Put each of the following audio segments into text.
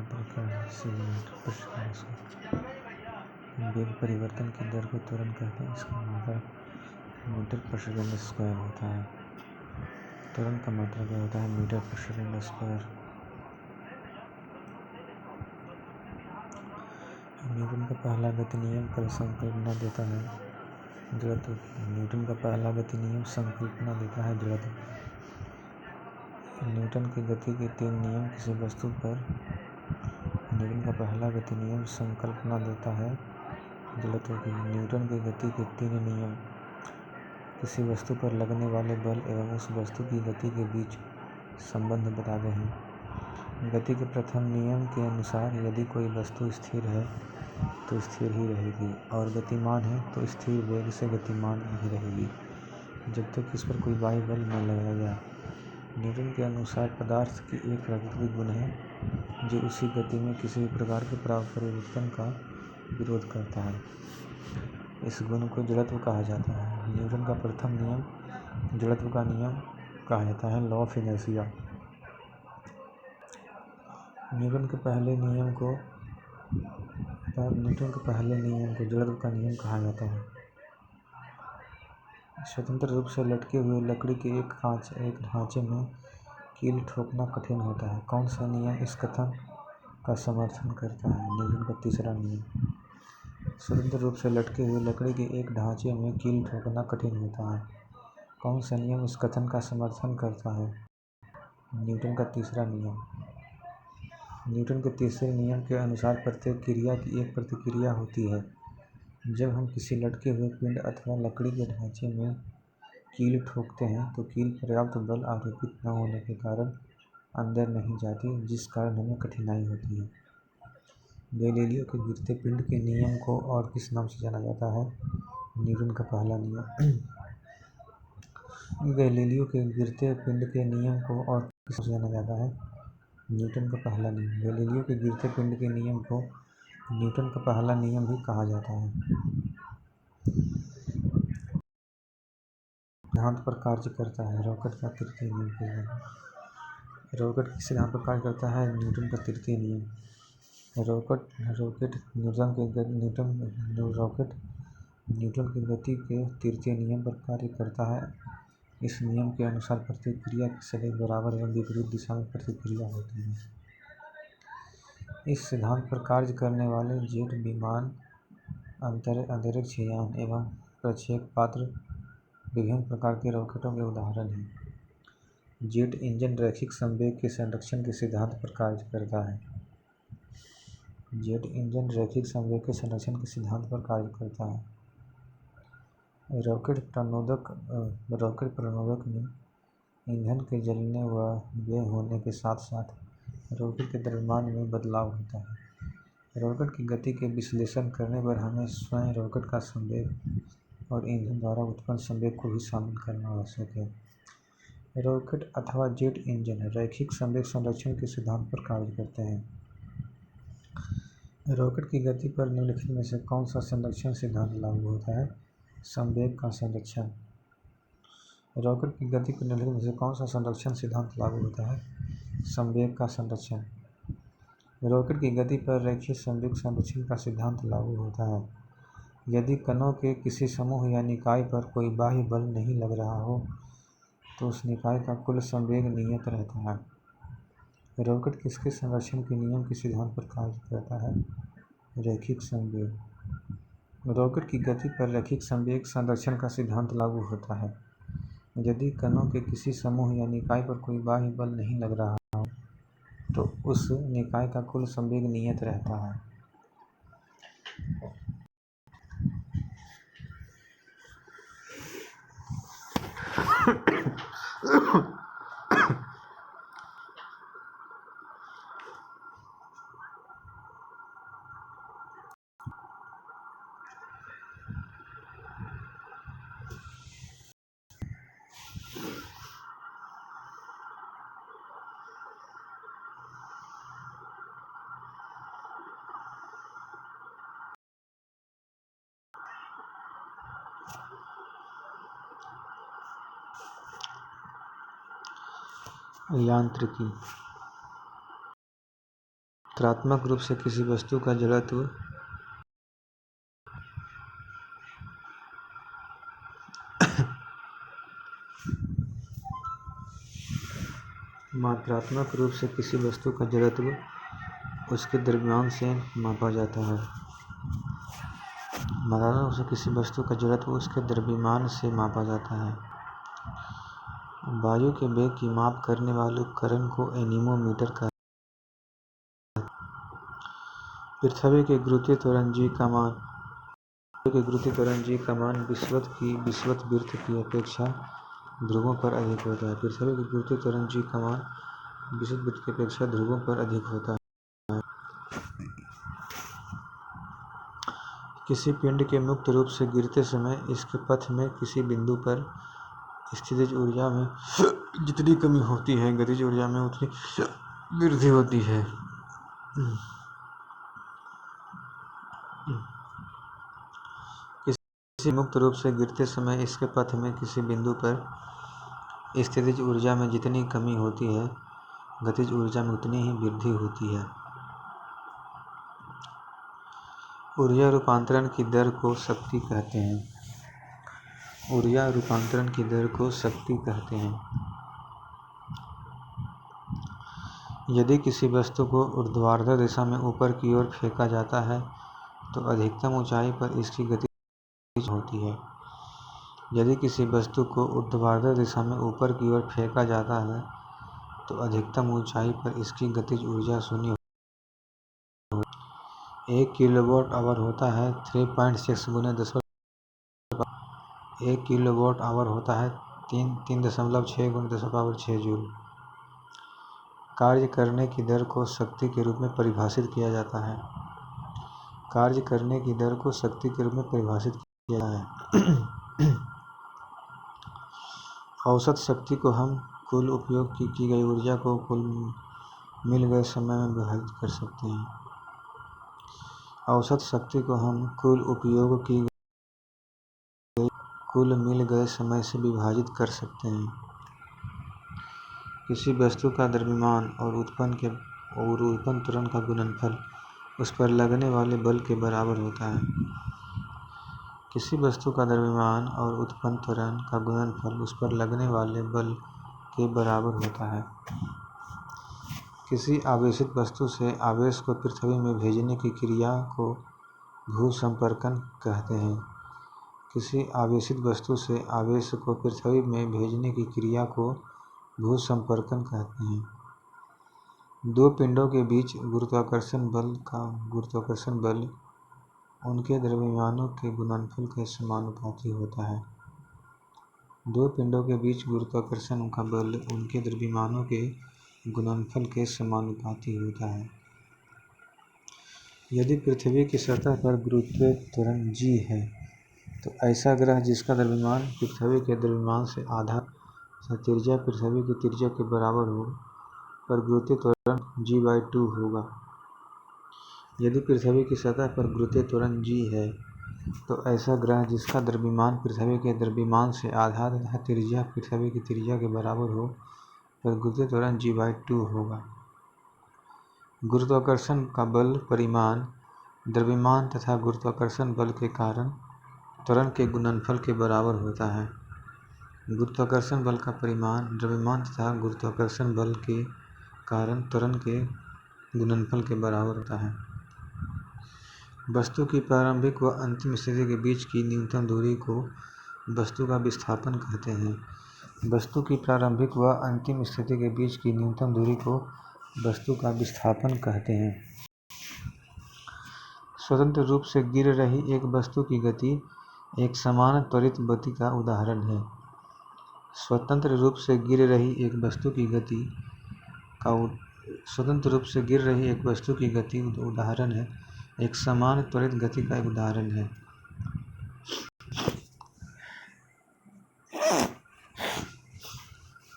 प्रकार से मीटर पर सेकंड वेग परिवर्तन की दर को त्वरण कहते हैं। इसका मात्रक मीटर पर सेकंड स्क्वायर होता है। त्वरण का मात्रक क्या होता है? मीटर पर सेकंड स्क्वायर। न्यूटन का पहला गति नियम कल संकल्पना देता है जड़त्व की। न्यूटन का पहला गति नियम संकल्पना देता है जड़त्व की। न्यूटन की गति के 3 नियम किसी वस्तु पर। न्यूटन का पहला गति नियम संकल्पना देता है जड़त्व की। न्यूटन की गति के 3 नियम किसी वस्तु पर लगने वाले बल एवं उस वस्तु की गति के बीच संबंध बताते हैं। गति के प्रथम नियम के अनुसार यदि कोई वस्तु स्थिर है तो स्थिर ही रहेगी और गतिमान है तो स्थिर वेग से गतिमान ही रहेगी जब तक इस पर कोई बाह्य बल न लगाया जाए। न्यूटन के अनुसार पदार्थ की एक प्राकृतिक गुण है जो उसी गति में किसी भी प्रकार के परिवर्तन का विरोध करता है। इस गुण को जड़त्व कहा जाता है। न्यूटन का प्रथम नियम जड़त्व का नियम कहा जाता है, लॉ ऑफ इनर्शिया। न्यूटन के पहले नियम को जड़त्व का नियम कहा जाता है। स्वतंत्र रूप से लटके हुए लकड़ी के एक ढांचे में कील ठोकना कठिन होता है। कौन सा नियम इस कथन का समर्थन करता है? न्यूटन का तीसरा नियम। स्वतंत्र रूप से लटके हुए लकड़ी के एक ढांचे में कील ठोकना कठिन होता है। कौन सा नियम इस कथन का समर्थन करता है? न्यूटन का तीसरा नियम। न्यूटन के तीसरे नियम के अनुसार प्रत्येक क्रिया की एक प्रतिक्रिया होती है। जब हम किसी लटके हुए पिंड अथवा लकड़ी के ढांचे में कील ठोकते हैं तो कील पर्याप्त बल आरोपित न होने के कारण अंदर नहीं जाती, जिस कारण हमें कठिनाई होती है। गैलीलियो के गिरते पिंड के नियम को और किस नाम से जाना जाता है? न्यूटन का पहला नियम। गैलीलियो के गिरते पिंड के नियम को और किस नाम से जाना जाता है? न्यूटन का पहला नियम। गैलीलियो के गिरते पिंड के नियम को न्यूटन का पहला नियम भी कहा जाता है। सिद्धांत पर कार्य करता है। रॉकेट का तृतीय नियम। रॉकेट किस सिद्धांत पर कार्य करता है? न्यूटन का तृतीय नियम। रॉकेट न्यूटन की गति के तृतीय नियम पर कार्य करता है। इस नियम के अनुसार प्रत्येक क्रिया की सदैव बराबर एवं विपरीत दिशा में प्रतिक्रिया होती है। इस सिद्धांत पर कार्य करने वाले जेट विमान, अंतरिक्ष यान एवं प्रक्षेपणास्त्र विभिन्न प्रकार के रॉकेटों के उदाहरण हैं। जेट इंजन रैखिक संवेग के संरक्षण के सिद्धांत पर कार्य करता है। जेट इंजन रैखिक संवेग के संरक्षण के सिद्धांत पर कार्य करता है। रॉकेट प्रणोदक में ईंधन के जलने व व्यय होने के साथ साथ रॉकेट के द्रव्यमान में बदलाव होता है। रॉकेट की गति के विश्लेषण करने पर हमें स्वयं रॉकेट का संवेग और ईंधन द्वारा उत्पन्न संवेग को भी शामिल करना आवश्यक है। रॉकेट अथवा जेट इंजन रैखिक संवेग संरक्षण के सिद्धांत पर कार्य करते हैं। रॉकेट की गति पर निम्नलिखित में से कौन सा संरक्षण सिद्धांत लागू होता है? संवेग का संरक्षण। रॉकेट की गति पर निम्नलिखित में से कौन सा संरक्षण सिद्धांत लागू होता है? संवेग का संरक्षण। रॉकेट की गति पर रैखिक संवेग संरक्षण का सिद्धांत लागू होता है। यदि कणों के किसी समूह या निकाय पर कोई बाह्य बल नहीं लग रहा हो तो उस निकाय का कुल संवेग नियत रहता है। रॉकेट किसके संरक्षण के नियम के सिद्धांत पर कार्य करता है? रैखिक संवेग। रॉकेट की गति पर रैखिक संवेग संरक्षण का सिद्धांत लागू होता है। यदि कणों के किसी समूह या निकाय पर कोई बाह्य बल नहीं लग रहा हो तो उस निकाय का कुल संवेग नियत रहता है। यांत्रिकी। मात्रात्मक रूप से किसी वस्तु का जड़त्व मात्रात्मक रूप से किसी वस्तु का जड़त्व उसके द्रव्यमान से मापा जाता है। मात्रात्मक रूप से किसी वस्तु का जड़त्व उसके द्रव्यमान से मापा जाता है। वायु के वेग की माप करने वाले उपकरण को एनीमोमीटर कहते हैं। पृथ्वी के गुरुत्वीय त्वरण g का मान विषुवत वृत्त की अपेक्षा ध्रुवों पर अधिक होता है। पृथ्वी के गुरुत्वीय त्वरण g का मान विषुवत वृत्त की अपेक्षा ध्रुवों पर अधिक होता है। किसी पिंड के मुक्त रूप से गिरते समय इसके पथ में किसी बिंदु पर स्थितिज ऊर्जा में जितनी कमी होती है, गतिज ऊर्जा में उतनी वृद्धि होती है। किसी मुक्त रूप से गिरते समय इसके पथ में किसी बिंदु पर स्थितिज ऊर्जा में जितनी कमी होती है, गतिज ऊर्जा में उतनी ही वृद्धि होती है। ऊर्जा रूपांतरण की दर को शक्ति कहते हैं। ऊर्जा रूपांतरण की दर को शक्ति कहते हैं। यदि किसी वस्तु को ऊर्ध्वाधर दिशा में ऊपर की ओर फेंका जाता है तो अधिकतम ऊंचाई पर इसकी गति होती है। यदि किसी वस्तु को ऊर्ध्वाधर दिशा में ऊपर की ओर फेंका जाता है तो अधिकतम ऊंचाई पर इसकी गतिज ऊर्जा शून्य होती है। 1 किलोवाट आवर होता है 3.6 गुने 10 1 किलोवाट आवर होता है 3.6 गुने 10⁻6 जूल। कार्य करने की दर को शक्ति के रूप में परिभाषित किया जाता है। कार्य करने की दर को शक्ति के रूप में परिभाषित किया जाता है। औसत शक्ति को हम कुल उपयोग की गई ऊर्जा को कुल मिल गए समय में विभाजित कर सकते हैं। औसत शक्ति को हम कुल उपयोग की गई कुल मिल गए समय से विभाजित कर सकते हैं। किसी वस्तु का द्रव्यमान और उत्पन्न त्वरण का गुणनफल उस पर लगने वाले बल के बराबर होता है। किसी वस्तु का द्रव्यमान और उत्पन्न त्वरण का गुणनफल उस पर लगने वाले बल के बराबर होता है। किसी आवेशित वस्तु से आवेश को पृथ्वी में भेजने की क्रिया को भूसंपर्कन कहते हैं। किसी आवेशित वस्तु से आवेश को पृथ्वी में भेजने की क्रिया को भूसंपर्कन कहते हैं। दो पिंडों के बीच गुरुत्वाकर्षण बल उनके द्रव्यमानों के गुणनफल के समानुपाती होता है। दो पिंडों के बीच गुरुत्वाकर्षण का बल उनके द्रव्यमानों के गुणनफल के समानुपाती होता है। यदि पृथ्वी की सतह पर गुरुत्वीय त्वरण g है तो ऐसा ग्रह जिसका द्रव्यमान पृथ्वी के द्रव्यमान से आधा तथा त्रिज्या पृथ्वी की त्रिज्या के बराबर हो पर गुरुत्वीय त्वरण g/2 होगा। यदि पृथ्वी की सतह पर गुरुत्वीय त्वरण g है तो ऐसा ग्रह जिसका द्रव्यमान पृथ्वी के द्रव्यमान से आधा तथा त्रिज्या पृथ्वी की त्रिज्या के बराबर हो पर गुरुत्वीय त्वरण g/2 होगा। गुरुत्वाकर्षण का बल परिमाण द्रव्यमान तथा गुरुत्वाकर्षण बल के कारण त्वरण के गुणनफल के बराबर होता है। गुरुत्वाकर्षण बल का परिमाण द्रव्यमान तथा गुरुत्वाकर्षण बल के कारण त्वरण के गुणनफल के बराबर होता है। वस्तु की प्रारंभिक व अंतिम स्थिति के बीच की न्यूनतम दूरी को वस्तु का विस्थापन कहते हैं। वस्तु की प्रारंभिक व अंतिम स्थिति के बीच की न्यूनतम दूरी को वस्तु का विस्थापन कहते हैं। स्वतंत्र रूप से गिर रही एक वस्तु की गति एक समान त्वरित गति का उदाहरण है। स्वतंत्र रूप से गिर रही एक वस्तु की उदाहरण है एक समान त्वरित गति का एक उदाहरण है।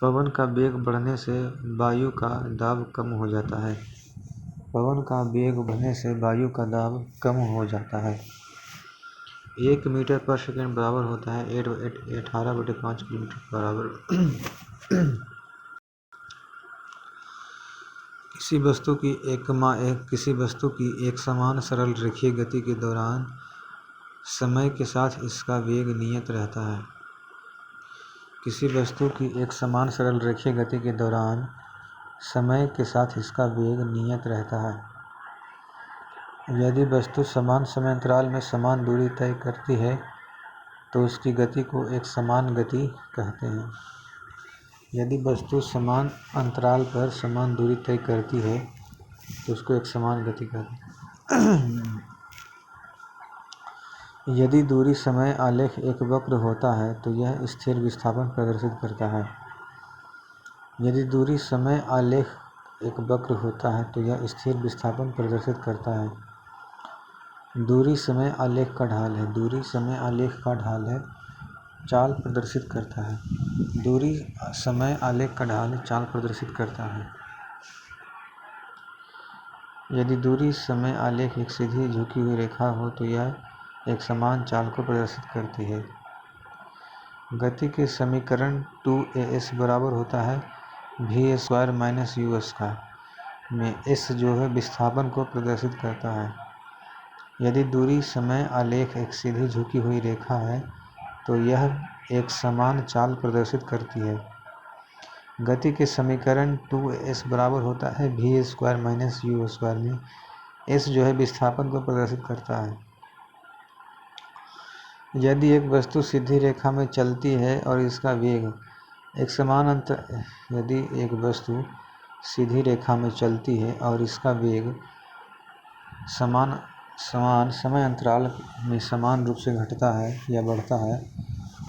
पवन का वेग बढ़ने से वायु का दाब कम हो जाता है। पवन का वेग बढ़ने से वायु का दाब कम हो जाता है। 1 मीटर पर सेकंड बराबर होता है 18/5 किलोमीटर बराबर। किसी वस्तु की एक समान सरल रेखीय गति के दौरान समय के साथ इसका वेग नियत रहता है। किसी वस्तु की एक समान सरल रेखीय गति के दौरान समय के साथ इसका वेग नियत रहता है। यदि वस्तु समान समय अंतराल में समान दूरी तय करती है तो उसकी गति को एक समान गति कहते हैं। यदि वस्तु समान अंतराल पर समान दूरी तय करती है तो उसको एक समान गति कहते हैं। यदि दूरी समय आलेख एक वक्र होता है तो यह स्थिर विस्थापन प्रदर्शित करता है। यदि दूरी समय आलेख एक वक्र होता है तो यह स्थिर विस्थापन प्रदर्शित करता है। दूरी समय आलेख का ढाल है। दूरी समय आलेख का ढाल है चाल प्रदर्शित करता है। दूरी समय आलेख का ढाल चाल प्रदर्शित करता है। यदि दूरी समय आलेख एक सीधी झुकी हुई रेखा हो तो यह एक समान चाल को प्रदर्शित करती है। गति के समीकरण 2as बराबर होता है v² - u² में s जो है विस्थापन को प्रदर्शित करता है। यदि दूरी समय आलेख एक सीधी झुकी हुई रेखा है तो यह एक समान चाल प्रदर्शित करती है। गति के समीकरण 2s बराबर होता है v² - u² में s जो है विस्थापन को प्रदर्शित करता है। यदि एक वस्तु सीधी रेखा में चलती है और इसका वेग एक समान यदि एक वस्तु सीधी रेखा में चलती है और इसका वेग समान समय अंतराल में समान रूप से घटता है या बढ़ता है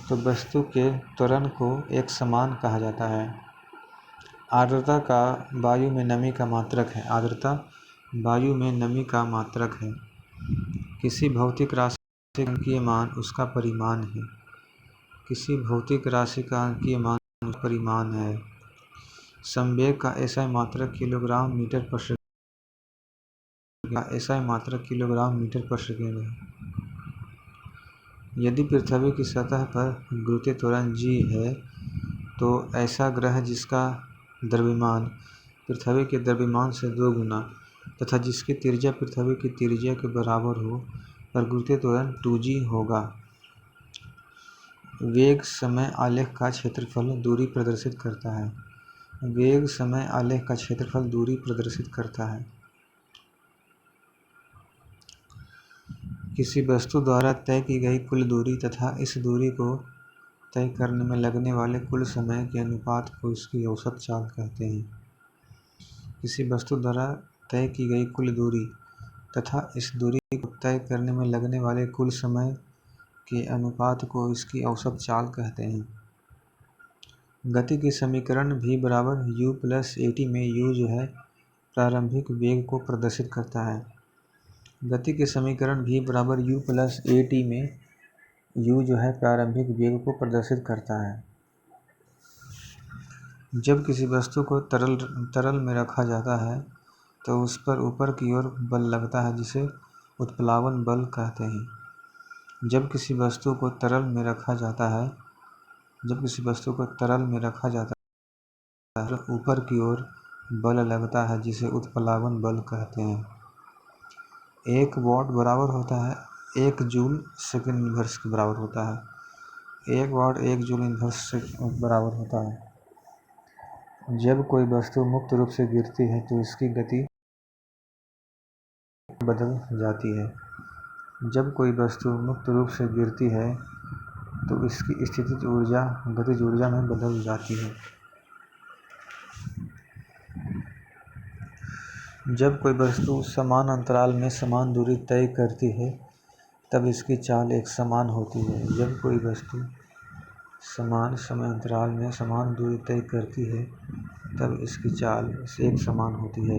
तो वस्तु के त्वरण को एक समान कहा जाता है। आर्द्रता का वायु में नमी का मात्रक है। आर्द्रता वायु में नमी का मात्रक है। किसी भौतिक राशि का अंकीय मान उसका परिमाण है। किसी भौतिक राशि का अंकीय मान उसका परिमाण है। संवेग का SI मात्रक किलोग्राम मीटर पर सेकंड है। यदि पृथ्वी की सतह पर गुरुत्वीय त्वरण g है तो ऐसा ग्रह जिसका द्रव्यमान पृथ्वी के द्रव्यमान से 2 गुना तथा जिसकी त्रिज्या पृथ्वी की त्रिज्या के बराबर हो पर गुरुत्वीय त्वरण 2g होगा। वेग समय आलेख का क्षेत्रफल दूरी प्रदर्शित करता है। वेग समय आलेख का क्षेत्रफल दूरी प्रदर्शित करता है। किसी वस्तु द्वारा तय की गई कुल दूरी तथा इस दूरी को तय करने में लगने वाले कुल समय के अनुपात को इसकी औसत चाल कहते हैं। किसी वस्तु द्वारा तय की गई कुल दूरी तथा इस दूरी को तय करने में लगने वाले कुल समय के अनुपात को इसकी औसत चाल कहते हैं। गति के समीकरण v बराबर u + at में u जो है प्रारंभिक वेग को प्रदर्शित करता है। गति के समीकरण v बराबर u + at में u जो है प्रारंभिक वेग को प्रदर्शित करता है। जब किसी वस्तु को तरल में रखा जाता है तो उस पर ऊपर की ओर बल लगता है जिसे उत्प्लावन बल कहते हैं। जब किसी वस्तु को तरल में रखा जाता है तो ऊपर की ओर बल लगता है जिसे उत्प्लावन बल कहते हैं। 1 वाट बराबर होता है 1 जूल सेकंड इन्वर्स के बराबर होता है। 1 वाट 1 जूल इन्वर्स से बराबर होता है। जब कोई वस्तु मुक्त रूप से गिरती है तो इसकी गति बदल जाती है। जब कोई वस्तु मुक्त रूप से गिरती है तो इसकी स्थितिज ऊर्जा गतिज ऊर्जा में बदल जाती है। जब कोई वस्तु समान अंतराल में समान दूरी तय करती है तब इसकी चाल एक समान होती है। जब कोई वस्तु समान समय अंतराल में समान दूरी तय करती है तब इसकी चाल एक समान होती है।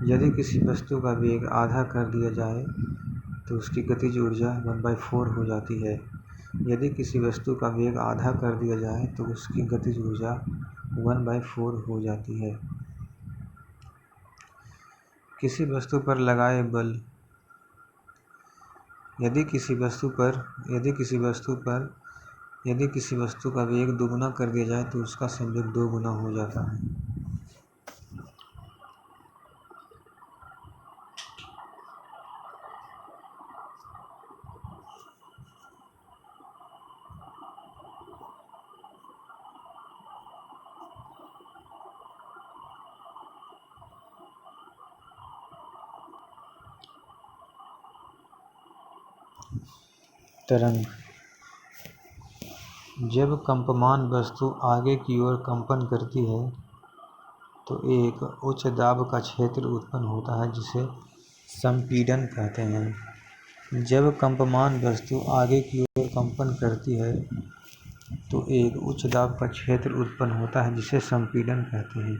यदि किसी वस्तु का वेग आधा कर दिया जाए तो उसकी गतिज ऊर्जा 1/4 हो जाती है। यदि किसी वस्तु का वेग आधा कर दिया जाए तो उसकी गतिज ऊर्जा 1/4 हो जाती है। किसी वस्तु पर लगाए बल यदि किसी वस्तु का वेग दोगुना कर दिया जाए तो उसका संवेग 2 गुना हो जाता है। तरंग। जब कंपमान वस्तु आगे की ओर कंपन करती है तो एक उच्च दाब का क्षेत्र उत्पन्न होता है जिसे संपीड़न कहते हैं। जब कंपमान वस्तु आगे की ओर कंपन करती है तो एक उच्च दाब का क्षेत्र उत्पन्न होता है जिसे संपीड़न कहते हैं।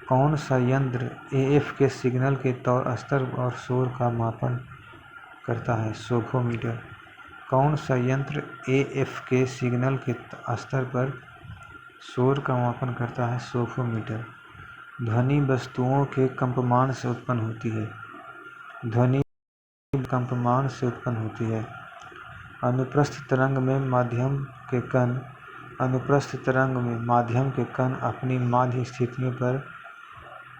कौन सा यंत्र एएफ के सिग्नल के स्तर और शोर का मापन करता है? सोफोमीटर। कौन सा यंत्र एएफ के सिग्नल के स्तर पर शोर का मापन करता है? सोफोमीटर। ध्वनि वस्तुओं के कंपमान से उत्पन्न होती है। ध्वनि कंपमान से उत्पन्न होती है। अनुप्रस्थ तरंग में माध्यम के कण अनुप्रस्थ तरंग में माध्यम के कण अपनी माध्य स्थितियों पर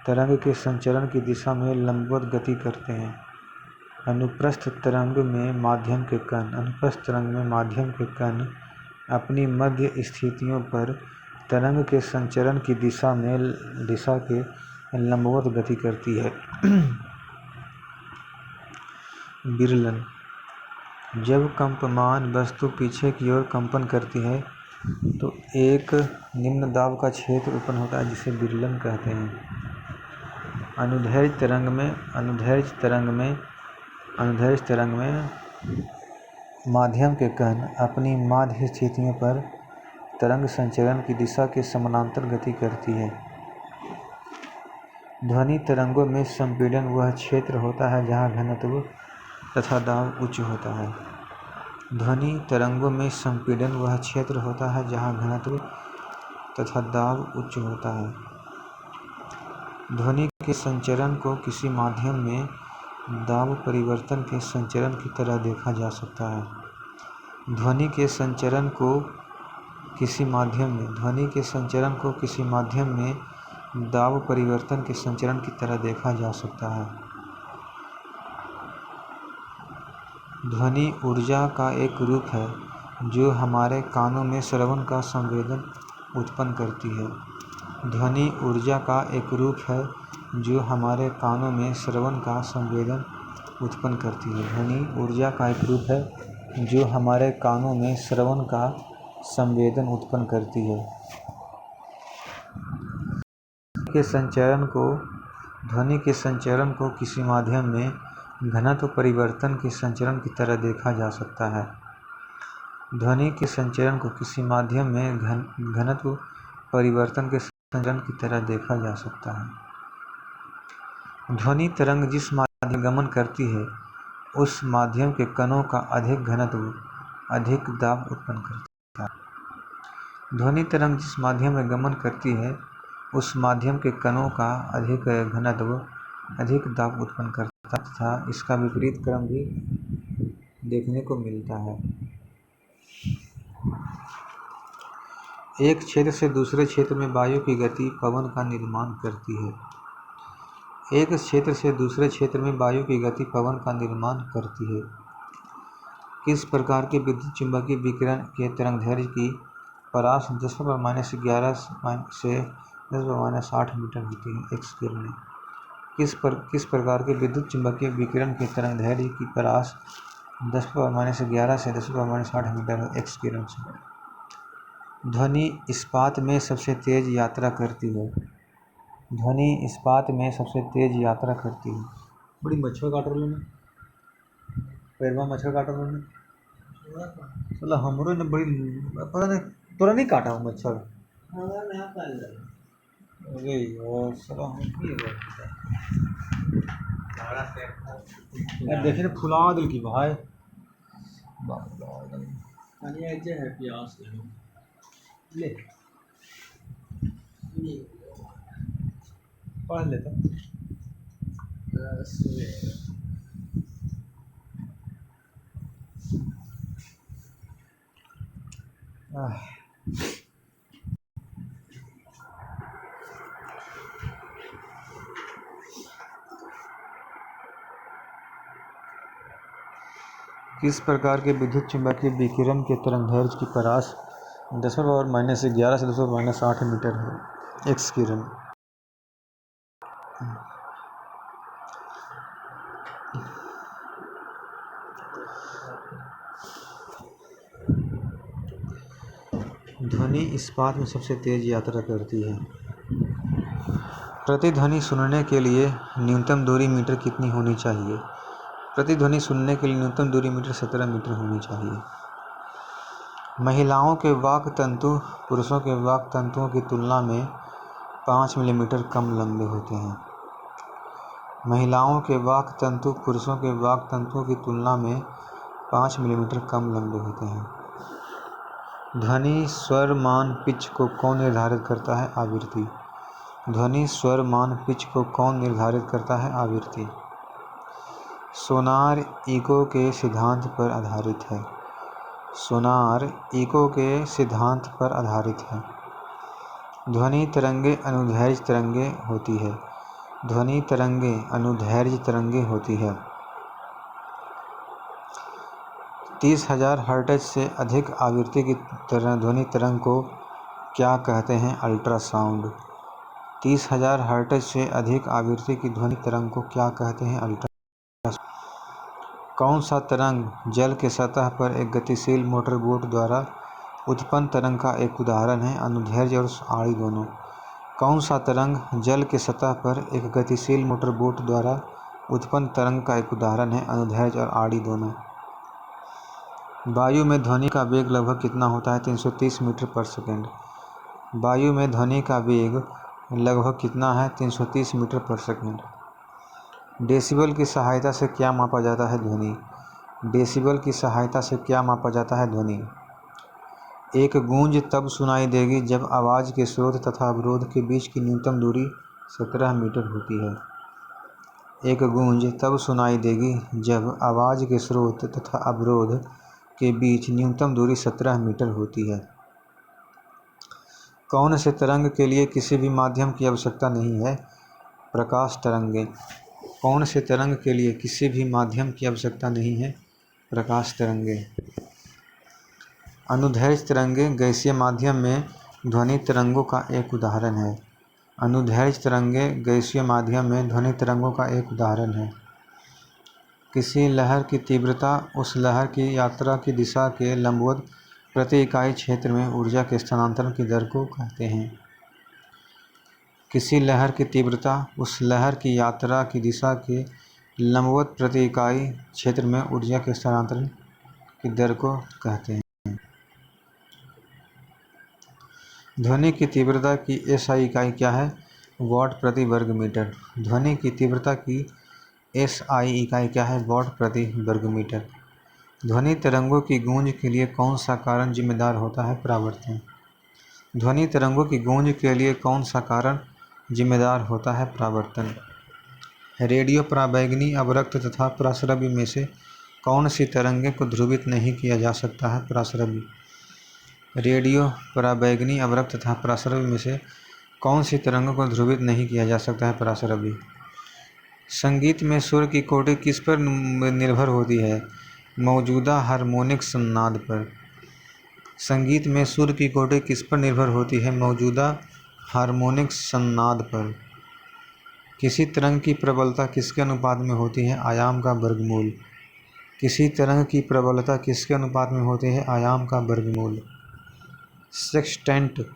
तरंग के संचरण की दिशा में लंबवत गति करते हैं। अनुप्रस्थ तरंग में माध्यम के कण अपनी मध्य स्थितियों पर तरंग के संचरण की दिशा के लंबवत गति करती है। विरलन। जब कंपमान वस्तु पीछे की ओर कंपन करती है तो एक निम्न दाब का क्षेत्र उत्पन्न होता है जिसे विरलन कहते हैं। अनुदैर्घ्य तरंग में माध्यम के कण अपनी माध्य स्थितियों पर तरंग संचरण की दिशा के समानांतर गति करती है। ध्वनि तरंगों में संपीड़न वह क्षेत्र होता है जहाँ घनत्व तथा दाब उच्च होता है। ध्वनि तरंगों में संपीड़न वह क्षेत्र होता है जहाँ घनत्व तथा दाब उच्च होता है। ध्वनि के संचरण को किसी माध्यम में दाब परिवर्तन के संचरण की तरह देखा जा सकता है। ध्वनि के संचरण को किसी माध्यम में दाब परिवर्तन के संचरण की तरह देखा जा सकता है। ध्वनि ऊर्जा का एक रूप है जो हमारे कानों में श्रवण का संवेदन उत्पन्न करती है। ध्वनि ऊर्जा का एक रूप है जो हमारे कानों में श्रवण का संवेदन उत्पन्न करती है। ध्वनि ऊर्जा का एक रूप है जो हमारे कानों में श्रवण का संवेदन उत्पन्न करती है। ध्वनि के संचरण को किसी माध्यम में घनत्व परिवर्तन के संचरण की तरह देखा जा सकता है। ध्वनि के संचरण को किसी माध्यम में घनत्व परिवर्तन के संचरण की तरह देखा जा सकता है। ध्वनि तरंग जिस माध्यम में गमन करती है उस माध्यम के कणों का अधिक घनत्व अधिक दाब उत्पन्न करता है। ध्वनि तरंग जिस माध्यम में गमन करती है उस माध्यम के कणों का अधिक घनत्व अधिक दाब उत्पन्न करता है तथा इसका विपरीत क्रम भी देखने को मिलता है। एक क्षेत्र से दूसरे क्षेत्र में वायु की गति पवन का निर्माण करती है। एक क्षेत्र से दूसरे क्षेत्र में वायु की गति पवन का निर्माण करती है। किस प्रकार के विद्युत चुम्बकीय विकिरण के तरंगदैर्घ्य की परास 10⁻11 से 10⁻8 मीटर होती है एक्स किरण। किस प्रकार के विद्युत चुम्बकीय विकिरण के तरंगदैर्घ्य की परास 10⁻11 से 10⁻8 मीटर एक्स किरण से। ध्वनि इस्पात में सबसे तेज यात्रा करती है। ध्वनि इस्पात में सबसे तेज यात्रा करती है। बड़ी मच्छर काट रही है, पैरवा मच्छर काट रही है। चलो हमरो ने बड़ी पता नहीं तोरा नहीं काटा हूँ मच्छर। अरे यार साला हम की यार देखे ना फुला दिल की भाई ले पढ़ लेता किस प्रकार के विद्युत चुम्बकीय विकिरण के तरंगदैर्घ्य की परास 10⁻11 से 10⁻8 मीटर है एक्स किरण। ध्वनि इस्पात में सबसे तेज यात्रा करती है। प्रतिध्वनि सुनने के लिए न्यूनतम दूरी मीटर कितनी होनी चाहिए? प्रतिध्वनि सुनने के लिए न्यूनतम दूरी मीटर 17 मीटर होनी चाहिए। महिलाओं के वाक् तंतु पुरुषों के वाक् तंतुओं की तुलना में 5 मिलीमीटर कम लंबे होते हैं। महिलाओं के वाक् तंतु पुरुषों के वाक् तंतुओं की तुलना में 5 मिलीमीटर कम लंबे होते हैं। ध्वनि स्वर मान पिच को कौन निर्धारित करता है? आवृत्ति। ध्वनि स्वर मान पिच को कौन निर्धारित करता है? आवृत्ति। सोनार इको के सिद्धांत पर आधारित है। सोनार इको के सिद्धांत पर आधारित है। ध्वनि तरंगे अनुदैर्घ्य तरंगे होती है। ध्वनि तरंगे अनुदैर्घ्य तरंगे होती है। 30,000 हर्ट्ज से अधिक आवृत्ति की ध्वनि तरंग को क्या कहते हैं? अल्ट्रासाउंड। 30,000 हर्ट्ज से अधिक आवृत्ति की ध्वनि तरंग को क्या कहते हैं? अल्ट्रासाउंड। कौन सा तरंग जल के सतह पर एक गतिशील मोटर बोट द्वारा उत्पन्न तरंग का एक उदाहरण है? अनुदैर्घ्य और आड़ी दोनों। कौन सा तरंग जल के सतह पर एक गतिशील मोटर बोट द्वारा उत्पन्न तरंग का एक उदाहरण है? अनुदैर्घ्य और आड़ी दोनों। वायु में ध्वनि का वेग लगभग कितना होता है? 330 मीटर पर सेकंड। वायु में ध्वनि का वेग लगभग कितना है? 330 मीटर पर सेकंड। डेसिबल की सहायता से क्या मापा जाता है? ध्वनि। डेसिबल की सहायता से क्या मापा जाता है? ध्वनि। एक गूंज तब सुनाई देगी जब आवाज़ के स्रोत तथा अवरोध के बीच की न्यूनतम दूरी 17 मीटर होती है। एक गूंज तब सुनाई देगी जब आवाज़ के स्रोत तथा अवरोध के बीच न्यूनतम दूरी 17 मीटर होती है। कौन से तरंग के लिए किसी भी माध्यम की आवश्यकता नहीं है? प्रकाश तरंगे। कौन से तरंग के लिए किसी भी माध्यम की आवश्यकता नहीं है? प्रकाश तरंगे। अनुदैर्घ्य तरंगे गैसीय माध्यम में ध्वनि तरंगों का एक उदाहरण है। अनुदैर्घ्य तरंगे गैसीय माध्यम में ध्वनि तरंगों का एक उदाहरण है। किसी लहर की तीव्रता उस लहर की यात्रा की दिशा के लंबवत प्रति इकाई क्षेत्र में ऊर्जा के स्थानांतरण की दर को कहते हैं। किसी लहर की तीव्रता उस लहर की यात्रा की दिशा के लंबवत प्रति इकाई क्षेत्र में ऊर्जा के स्थानांतरण की दर को कहते हैं। ध्वनि की तीव्रता की एसआई इकाई क्या है? वाट प्रति वर्ग मीटर। ध्वनि की तीव्रता की एसआई इकाई क्या है? वाट प्रति वर्ग मीटर। ध्वनि तरंगों की गूंज के लिए कौन सा कारण जिम्मेदार होता है? परावर्तन। ध्वनि तरंगों की गूंज के लिए कौन सा कारण जिम्मेदार होता है? परावर्तन। रेडियो पराबैंगनी अवरक्त तथा पराश्रव्य में से कौन सी तरंगें को ध्रुवित नहीं किया जा सकता है? पराश्रव्य। रेडियो पराबैंगनी अवरक्त तथा पराश्रव्य में से कौन सी तरंगों को ध्रुवित नहीं किया जा सकता है? पराश्रव्य। संगीत में सुर की कोटि किस पर निर्भर होती है? मौजूदा हार्मोनिक संनाद पर। संगीत में सुर की कोटि किस पर निर्भर होती है? मौजूदा हार्मोनिक संनाद पर। किसी तरंग की प्रबलता किसके अनुपात में होती है? आयाम का वर्गमूल। किसी तरंग की प्रबलता किसके अनुपात में होती है? आयाम का वर्गमूल। सेक्सटेंट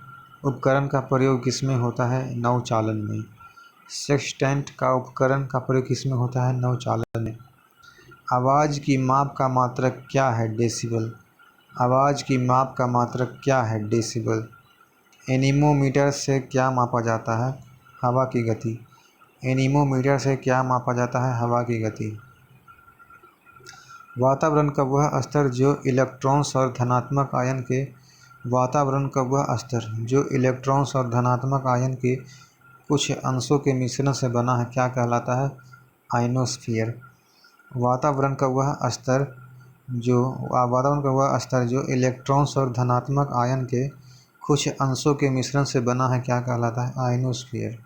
उपकरण का प्रयोग किसमें होता है? नौचालन में। सेक्सटेंट का उपकरण का प्रयोग किसमें होता है? नौचालन में। आवाज़ की माप का मात्रक क्या है? डेसिबल। आवाज़ की माप का मात्रक क्या है? डेसिबल। एनीमोमीटर से क्या मापा जाता है? हवा की गति। एनीमोमीटर से क्या मापा जाता है? हवा की गति। वातावरण का वह स्तर जो इलेक्ट्रॉन्स और धनात्मक आयन के वातावरण का वह स्तर जो इलेक्ट्रॉन्स और धनात्मक आयन के कुछ अंशों के मिश्रण से बना है क्या कहलाता है? आयनोस्फीयर। वातावरण का वह स्तर जो इलेक्ट्रॉन्स और धनात्मक आयन के कुछ अंशों के मिश्रण से बना है क्या कहलाता है? आयनोस्फीयर।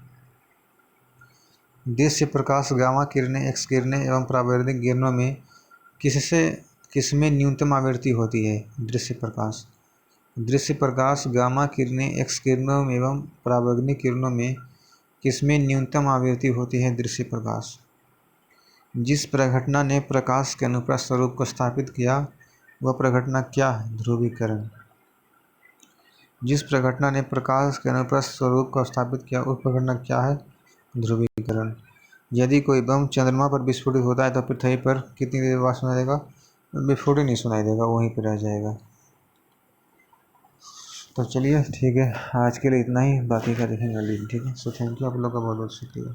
दृश्य प्रकाश गामा किरणें, एक्स किरणें एवं परावैद्युतिक किरणों में किसमें न्यूनतम आवृत्ति होती है? दृश्य प्रकाश। दृश्य प्रकाश गामा किरणें, एक्स किरणों एवं परावैद्युतिक किरणों में किसमें न्यूनतम आवृत्ति होती है? दृश्य प्रकाश। जिस प्रघटना ने प्रकाश के अनुप्रस्थ स्वरूप को स्थापित किया वह प्रघटना क्या है? ध्रुवीकरण। जिस प्रघटना ने प्रकाश के अनुप्रस्थ स्वरूप को स्थापित किया उस प्रघटना क्या है? ध्रुवीकरण। यदि कोई बम चंद्रमा पर विस्फोटित होता है तो पृथ्वी पर कितनी देर बाद सुनाई देगा? विस्फोट ही नहीं सुनाई देगा, वहीं पर रह जाएगा। तो चलिए ठीक है, आज के लिए इतना ही, बाकी का देखेंगे अगले दिन। ठीक है, सो थैंक यू, आप लोग का बहुत बहुत शुक्रिया।